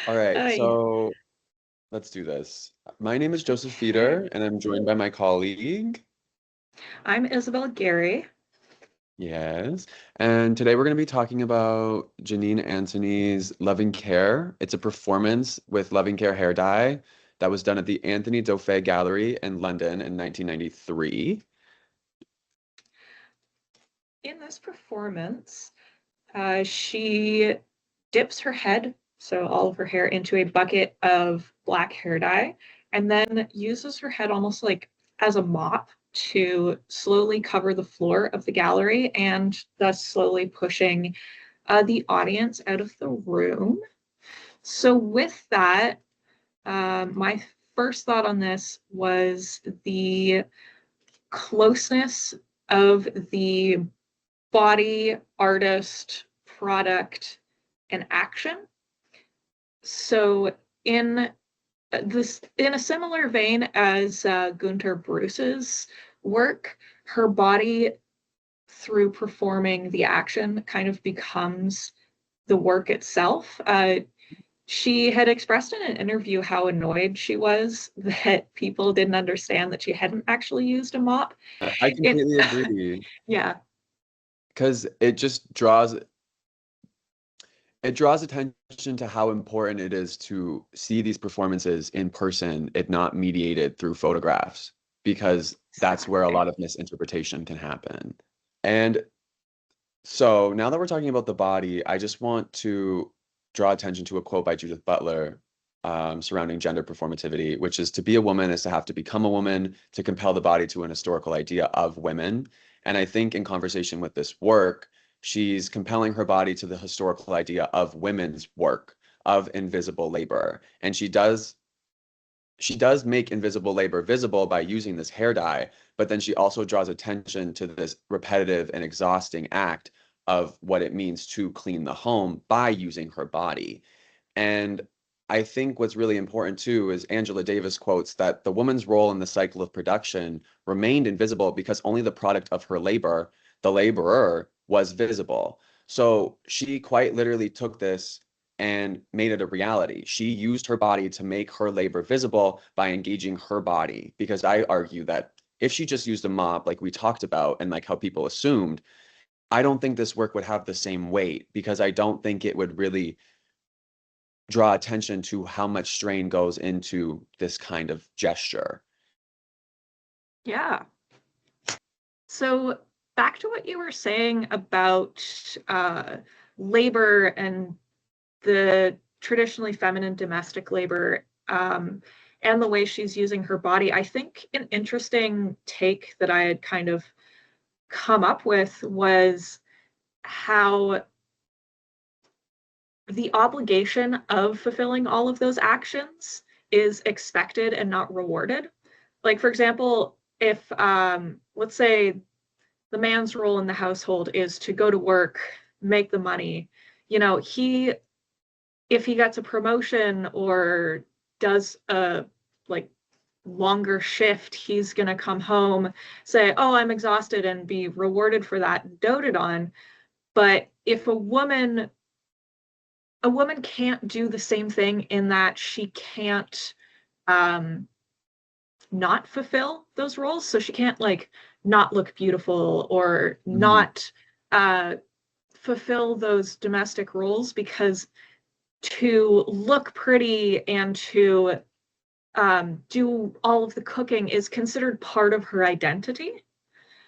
All right, Yeah. so let's do this. My name is Joseph Okay. Fieder, and I'm joined by my colleague. I'm Isabelle Gerrie. Yes. And today we're going to be talking about Janine Antony's Loving Care. It's a performance with Loving Care hair dye that was done at the Anthony Dauphin Gallery in London in 1993. In this performance, she dips her head, so all of her hair, into a bucket of black hair dye, and then uses her head almost like as a mop to slowly cover the floor of the gallery and thus slowly pushing the audience out of the room. So, with that, my first thought on this was the closeness of the body, artist, product, and action. So in in a similar vein as Gunter Bruce's work, her body through performing the action kind of becomes the work itself. She had expressed in an interview how annoyed she was that people didn't understand that she hadn't actually used a mop. I It, completely agree yeah, because it draws attention to how important it is to see these performances in person, if not mediated through photographs, because that's where a exactly. lot of misinterpretation can happen. And so now that we're talking about the body, I just want to draw attention to a quote by Judith Butler surrounding gender performativity, which is to be a woman is to have to become a woman to compel the body to an historical idea of women. And I think in conversation with this work, she's compelling her body to the historical idea of women's work, of invisible labor. And she does make invisible labor visible by using this hair dye, but then she also draws attention to this repetitive and exhausting act of what it means to clean the home by using her body. And I think what's really important too is Angela Davis quotes that the woman's role in the cycle of production remained invisible because only the product of her labor, the laborer, was visible. So she quite literally took this and made it a reality. She used her body to make her labor visible by engaging her body. Because I argue that if she just used a mop, like we talked about, and like how people assumed, I don't think this work would have the same weight because I don't think it would really draw attention to how much strain goes into this kind of gesture. Yeah. So back to what you were saying about labor and the traditionally feminine domestic labor, and the way she's using her body. I think an interesting take that I had kind of come up with was how the obligation of fulfilling all of those actions is expected and not rewarded. Like, for example, if let's say the man's role in the household is to go to work, make the money, he if he gets a promotion or does a like longer shift, he's going to come home, say, "Oh, I'm exhausted," and be rewarded for that and doted on. But if a woman can't do the same thing in that she can't um not fulfill those roles, so she can't like not look beautiful or Mhm. not uh fulfill those domestic roles, because to look pretty and to do all of the cooking is considered part of her identity.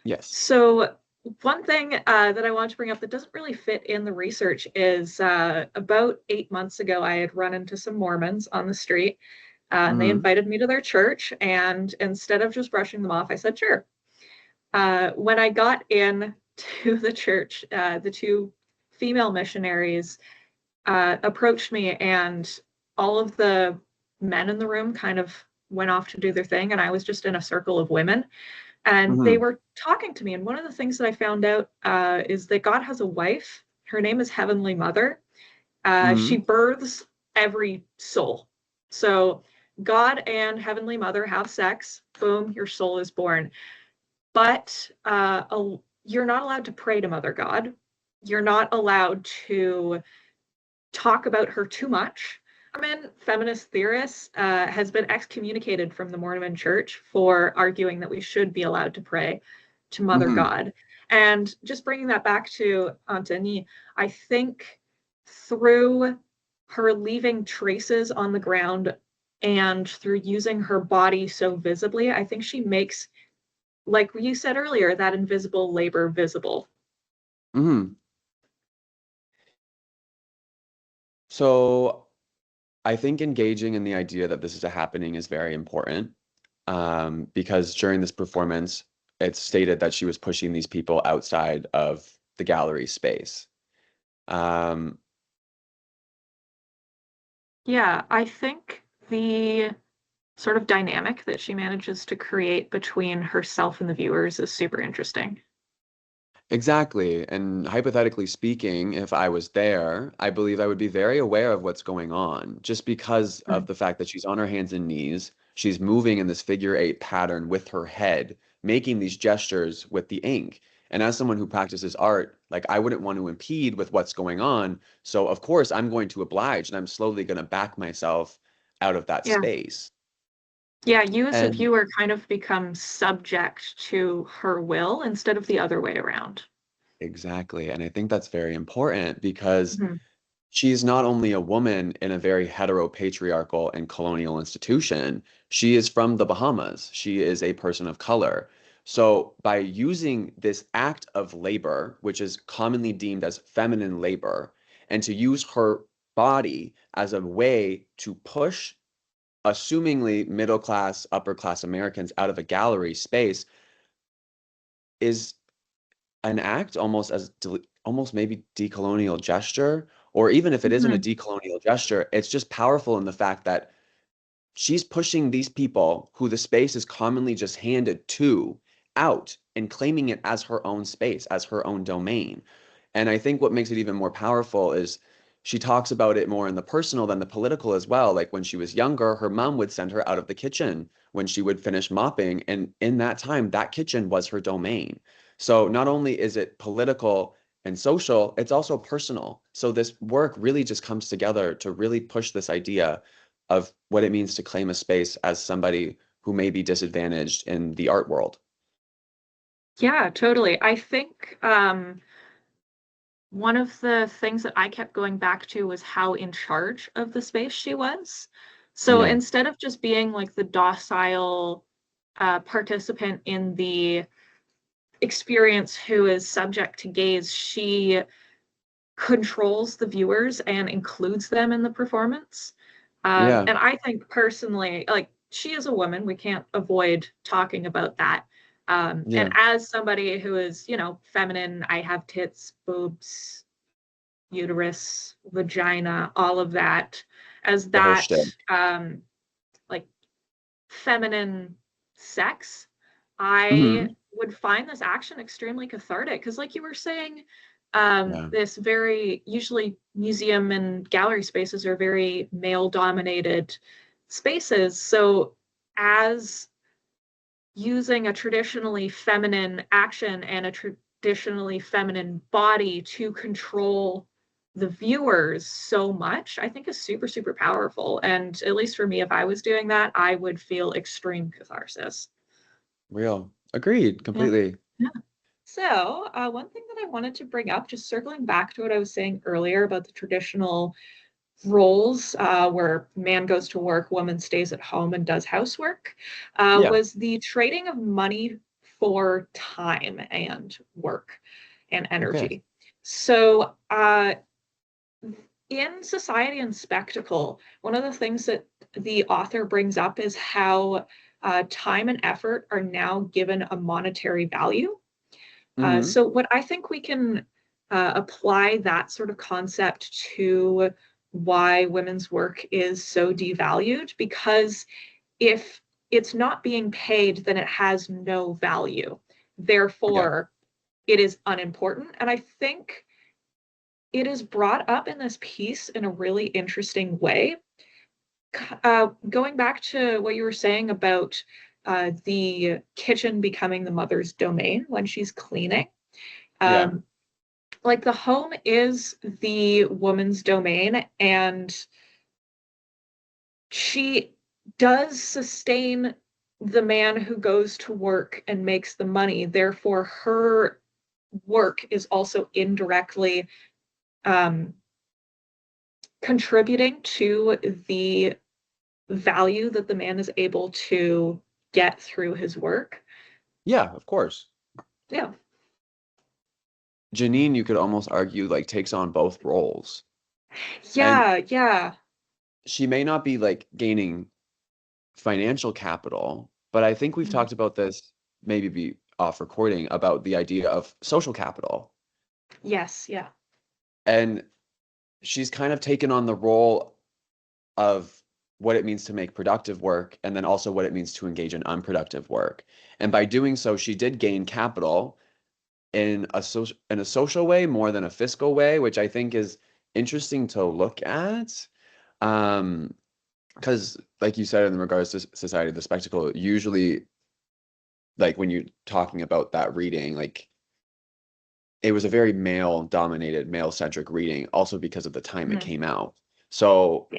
Yes. So, one thing that I want to bring up that doesn't really fit in the research is about 8 months ago, I had run into some Mormons on the street, and they Hmm. invited me to their church. And instead of just brushing them off, I said, sure. When I got in to the church, the two female missionaries approached me, and all of the men in the room kind of went off to do their thing, and I was just in a circle of women, and they Hmm. were talking to me. And one of the things that I found out is that God has a wife. Her name is Heavenly Mother. She Hmm. births every soul. So God and Heavenly Mother have sex. Boom, your soul is born. But you're not allowed to pray to Mother God. You're not allowed to talk about her too much. Mormon feminist theorist has been excommunicated from the Mormon Church for arguing that we should be allowed to pray to Mother Hmm. God. And just bringing that back to Antony, I think through her leaving traces on the ground and through using her body so visibly, I think she makes, like you said earlier, that invisible labor visible. Hmm. So I think engaging in the idea that this is happening is very important, because during this performance, it's stated that she was pushing these people outside of the gallery space. Um, Yeah, I think the sort of dynamic that she manages to create between herself and the viewers is super interesting. exactly. And hypothetically speaking, if I was there, I believe I would be very aware of what's going on just because Mm. of the fact that she's on her hands and knees. She's moving in this figure eight pattern with her head, making these gestures with the ink. And as someone who practices art, like I wouldn't want to impede with what's going on. So of course I'm going to oblige and I'm slowly going to back myself out of that Yeah. space. Yeah, you as a And viewer kind of become subject to her will instead of the other way around. exactly. And I think that's very important because Mhm. she's not only a woman in a very heteropatriarchal and colonial institution, she is from the Bahamas. She is a person of color. So, by using this act of labor, which is commonly deemed as feminine labor, and to use her body as a way to push assumingly middle class, upper class Americans out of a gallery space is an act almost as almost maybe decolonial gesture, or even if it isn't a Mhm. decolonial gesture, it's just powerful in the fact that she's pushing these people who the space is commonly just handed to out and claiming it as her own space, as her own domain. And I think what makes it even more powerful is she talks about it more in the personal than the political as well. Like when she was younger, her mom would send her out of the kitchen when she would finish mopping. And in that time, that kitchen was her domain. So not only is it political and social, it's also personal. So this work really just comes together to really push this idea of what it means to claim a space as somebody who may be disadvantaged in the art world. Yeah, totally. I think one of the things that I kept going back to was how in charge of the space she was. So Yeah. instead of just being like the docile participant in the experience who is subject to gaze, she controls the viewers and includes them in the performance. Yeah. And I think personally, like she is a woman, we can't avoid talking about that. And Yeah. as somebody who is, feminine, I have tits, boobs, uterus, vagina, all of that, as The whole that shtick. like feminine sex, I Hmm. would find this action extremely cathartic because, like you were saying, Yeah. this very usually museum and gallery spaces are very male dominated spaces. So, as using a traditionally feminine action and a traditionally feminine body to control the viewers so much, I think is super, super powerful. And at least for me, if I was doing that, I would feel extreme catharsis. Real. Agreed. Yeah. Completely. Yeah. So, one thing that I wanted to bring up, just circling back to what I was saying earlier about the traditional roles where man goes to work, woman stays at home and does housework, Yeah. was the trading of money for time and work and Okay. energy. So, in Society and Spectacle, one of the things that the author brings up is how time and effort are now given a monetary value. Hmm. So, what I think we can apply that sort of concept to why women's work is so devalued, because if it's not being paid, then it has no value. Yeah. Therefore, it is unimportant. And I think it is brought up in this piece in a really interesting way. Going back to what you were saying about the kitchen becoming the mother's domain when she's cleaning. Yeah. Um, like the home is the woman's domain, and she does sustain the man who goes to work and makes the money. Therefore, her work is also indirectly um, contributing to the value that the man is able to get through his work. Yeah, of course. Yeah. Janine, you could almost argue, like takes on both roles. And Yeah, yeah. she may not be like gaining financial capital, but I think we've Mm. talked about this, maybe be off recording, about the idea of social capital. Yes, yeah. And she's kind of taken on the role of what it means to make productive work and then also what it means to engage in unproductive work. And by doing so, she did gain capital in a social way more than a fiscal way, which I think is interesting to look at. Because like you said, in regards to Society of the Spectacle, usually like when you're talking about that reading, like it was a very male dominated, male centric reading, also because of the time it Mhm. came out. So Yeah.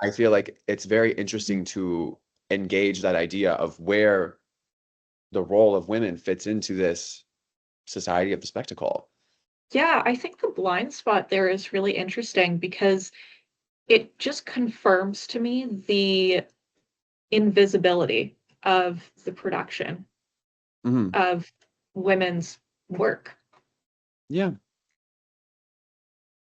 I feel like it's very interesting to engage that idea of where the role of women fits into this Society of the Spectacle. Yeah, I think the blind spot there is really interesting because it just confirms to me the invisibility of the production Mhm. of women's work. Yeah.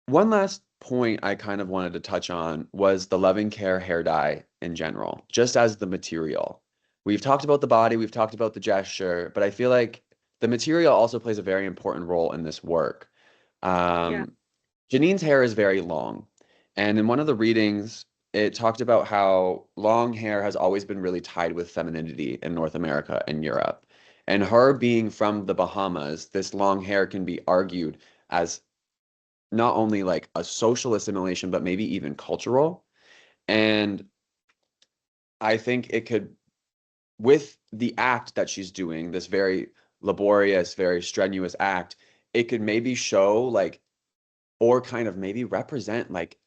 One last point I kind of wanted to touch on was the loving care hair dye in general, just as the material. We've talked about the body, we've talked about the gesture, but I feel like the material also plays a very important role in this work. Yeah. Um, Janine's hair is very long. And in one of the readings, it talked about how long hair has always been really tied with femininity in North America and Europe. And her being from the Bahamas, this long hair can be argued as not only like a social assimilation, but maybe even cultural. And I think it could, with the act that she's doing, this very laborious, very strenuous act, it could maybe show like, or kind of maybe represent like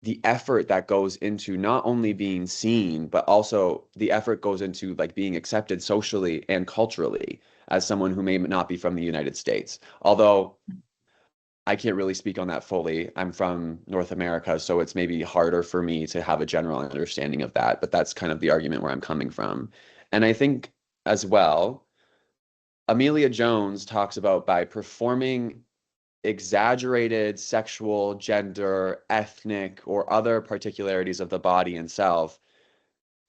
the effort that goes into not only being seen, but also the effort goes into like being accepted socially and culturally as someone who may not be from the United States. Although I can't really speak on that fully. I'm from North America, so it's maybe harder for me to have a general understanding of that, but that's kind of the argument where I'm coming from. And I think as well, Amelia Jones talks about by performing exaggerated sexual, gender, ethnic, or other particularities of the body and self,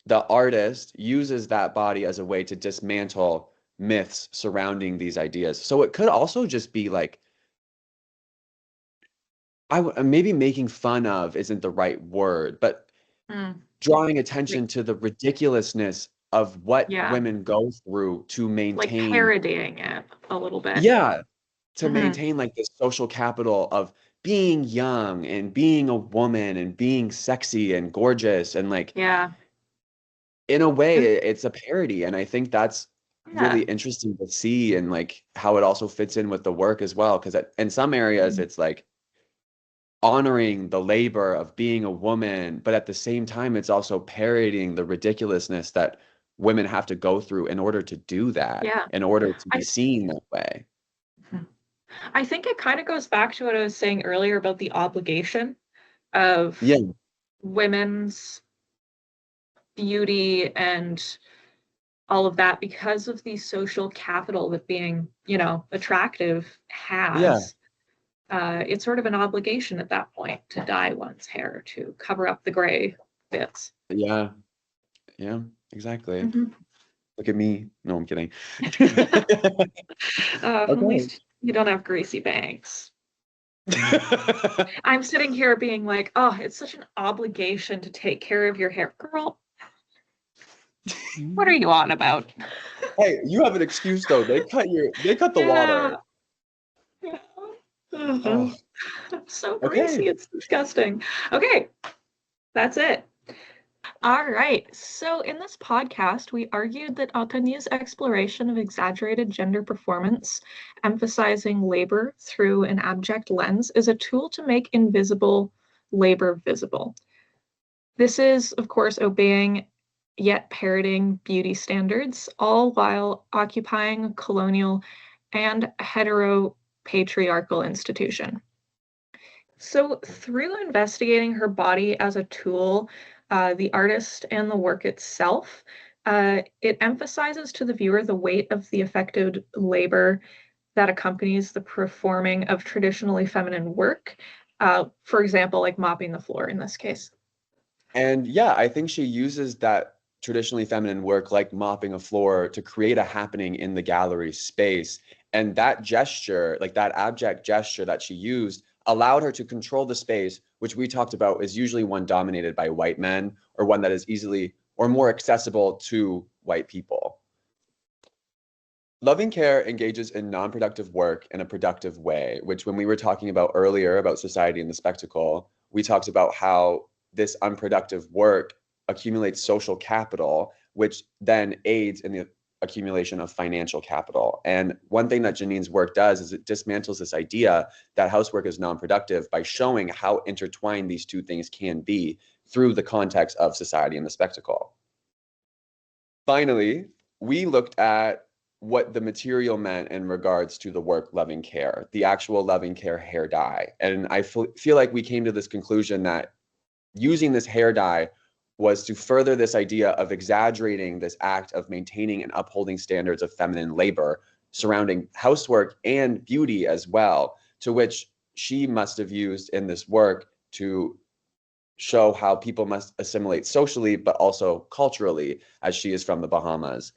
the artist uses that body as a way to dismantle myths surrounding these ideas. So it could also just be like maybe making fun of isn't the right word, but Mm. drawing Like, attention to the ridiculousness of what yeah, women go through to like maintain, parodying it a little bit. yeah, to Hmm. maintain like this social capital of being young and being a woman and being sexy and gorgeous and like Yeah. in a way And it's a parody and I think that's really yeah. interesting to see and like how it also fits in with the work as well because in some areas Mhm. it's like honoring the labor of being a woman, but at the same time, it's also parodying the ridiculousness that women have to go through in order to do that, Yeah. in order to be I seen that way. I think it kind of goes back to what I was saying earlier about the obligation of Yeah, women's beauty and all of that because of the social capital that being, attractive yeah, has. It's sort of an obligation at that point to dye one's hair to cover up the gray bits. yeah, yeah, exactly. Mhm. Look at me. No, I'm kidding. At Okay. least you don't have greasy bangs. I'm sitting here being like, oh, it's such an obligation to take care of your hair. Girl, what are you on about? Hey, you have an excuse though. They cut the Yeah. water. Yeah. Oh, Mhm. So okay. greasy, it's disgusting. Okay, that's it. All right. So, in this podcast, we argued that Antonio's exploration of exaggerated gender performance, emphasizing labor through an abject lens, is a tool to make invisible labor visible. This is, of course, obeying yet parroting beauty standards, all while occupying a colonial and hetero-patriarchal institution. So, through investigating her body as a tool, the artist and the work itself, it emphasizes to the viewer the weight of the affected labor that accompanies the performing of traditionally feminine work. For example, like mopping the floor in this case. And yeah, I think she uses that traditionally feminine work like mopping a floor to create a happening in the gallery space. And that gesture, like that abject gesture that she used, allowed her to control the space, which we talked about is usually one dominated by white men or one that is easily or more accessible to white people. Loving care engages in non-productive work in a productive way, which when we were talking about earlier about society and the spectacle, we talked about how this unproductive work accumulates social capital, which then aids in the accumulation of financial capital. And one thing that Janine's work does is it dismantles this idea that housework is non-productive by showing how intertwined these two things can be through the context of society and the spectacle. Finally, we looked at what the material meant in regards to the work Loving Care, the actual Loving Care hair dye. And I feel like we came to this conclusion that using this hair dye was to further this idea of exaggerating this act of maintaining and upholding standards of feminine labor surrounding housework and beauty as well, to which she must have used in this work to show how people must assimilate socially, but also culturally, as she is from the Bahamas.